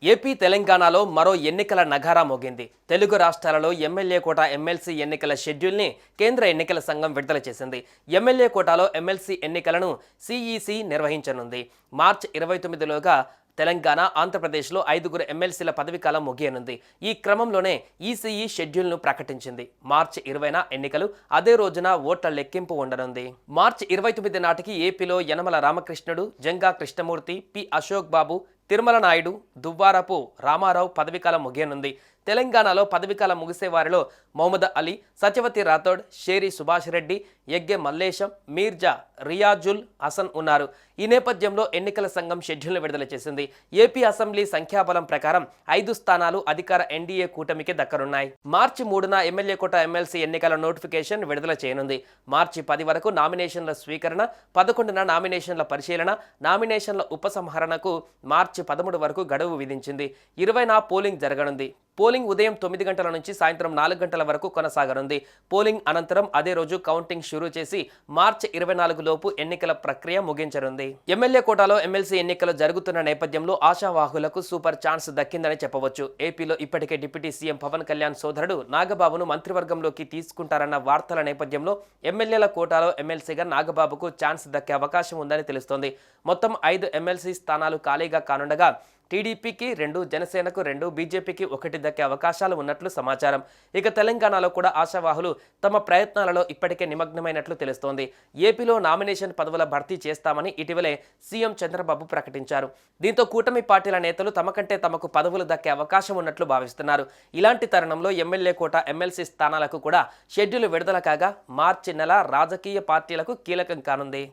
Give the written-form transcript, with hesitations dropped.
AP తెలంగాణలో మరో ఎన్నికల నగారా మోగింది. తెలుగు రాష్ట్రాలలో ఎమ్మెల్యే కోటా ఎమ్మెల్సీ ఎన్నికల షెడ్యూల్ని కేంద్ర ఎన్నికల సంఘం విడుదల చేసింది. ఎమ్మెల్యే కోటాలో ఎమ్మెల్సీ ఎన్నికలను సిఈసి నిర్వహించనుంది. మార్చి 29లోగా తెలంగాణ, ఆంధ్రప్రదేశ్లో 5గురు ఎమ్మెల్సీల పదవీకాలం ముగియనుంది. ఈ క్రమంలోనే ఈసీఈ షెడ్యూల్ను ప్రకటించింది. మార్చి 20న ఎన్నికలు, అదే రోజున ఓట్ల లెక్కింపు ఉండనుంది. మార్చి 29 నాటికి ఏపీలో యనమల రామకృష్ణుడు, జంగా కృష్ణమూర్తి, పి అశోక్ బాబు, తిరుమల నాయుడు, దువ్వారపు రామారావు పదవీకాలం ముగియనుంది. తెలంగాణలో పదవీకాలం ముగిసే వారిలో మొహమ్మద్ అలీ, సత్యవతి రాథోడ్, షేరి సుభాష్ రెడ్డి, యగ్గె మల్లేశం, మీర్జా రియాజుల్ హసన్ ఉన్నారు. ఈ నేపథ్యంలో ఎన్నికల సంఘం షెడ్యూల్ను విడుదల చేసింది. ఏపీ అసెంబ్లీ సంఖ్యాబలం ప్రకారం 5 స్థానాలు అధికార ఎన్డీఏ కూటమికి దక్కనున్నాయి. మార్చి 3న ఎమ్మెల్యే కోట ఎమ్మెల్సీ ఎన్నికల నోటిఫికేషన్ విడుదల చేయనుంది. మార్చి 10 వరకు నామినేషన్ల స్వీకరణ, 11న నామినేషన్ల పరిశీలన, నామినేషన్ల ఉపసంహరణకు మార్చి 13 వరకు గడువు విధించింది. 20న పోలింగ్ జరగనుంది. పోలింగ్ ఉదయం 9 గంటల నుంచి సాయంత్రం 4 గంటల వరకు కొనసాగనుంది. పోలింగ్ అనంతరం అదే రోజు కౌంటింగ్ షురూ చేసి మార్చి 24 లోపు ఎన్నికల ప్రక్రియ ముగించనుంది. ఎమ్మెల్యే కోటాలో ఎమ్మెల్సీ ఎన్నికలు జరుగుతున్న నేపథ్యంలో ఆశావాహులకు సూపర్ ఛాన్స్ దక్కిందని చెప్పవచ్చు. ఏపీలో ఇప్పటికే డిప్యూటీ సీఎం పవన్ కళ్యాణ్ సోదరుడు నాగబాబును మంత్రివర్గంలోకి తీసుకుంటారన్న వార్తల నేపథ్యంలో ఎమ్మెల్యేల కోటాలో ఎమ్మెల్సీగా నాగబాబుకు ఛాన్స్ దక్కే అవకాశం ఉందని తెలుస్తోంది. మొత్తం 5 ఎమ్మెల్సీ స్థానాలు ఖాళీగా కానుండగా టీడీపీకి 2, జనసేనకు 2, బీజేపీకి 1 దక్కే అవకాశాలు ఉన్నట్లు సమాచారం. ఇక తెలంగాణలో కూడా ఆశావాహులు తమ ప్రయత్నాలలో ఇప్పటికే నిమగ్నమైనట్లు తెలుస్తోంది. ఏపీలో నామినేషన్ పదవుల భర్తీ చేస్తామని ఇటీవలే సీఎం చంద్రబాబు ప్రకటించారు. దీంతో కూటమి పార్టీల నేతలు తమకంటే తమకు పదవులు దక్కే అవకాశం ఉన్నట్లు భావిస్తున్నారు. ఇలాంటి తరుణంలో ఎమ్మెల్యే కోట ఎమ్మెల్సీ స్థానాలకు కూడా షెడ్యూల్ విడుదల కాగా మార్చి నెల రాజకీయ పార్టీలకు కీలకం కానుంది.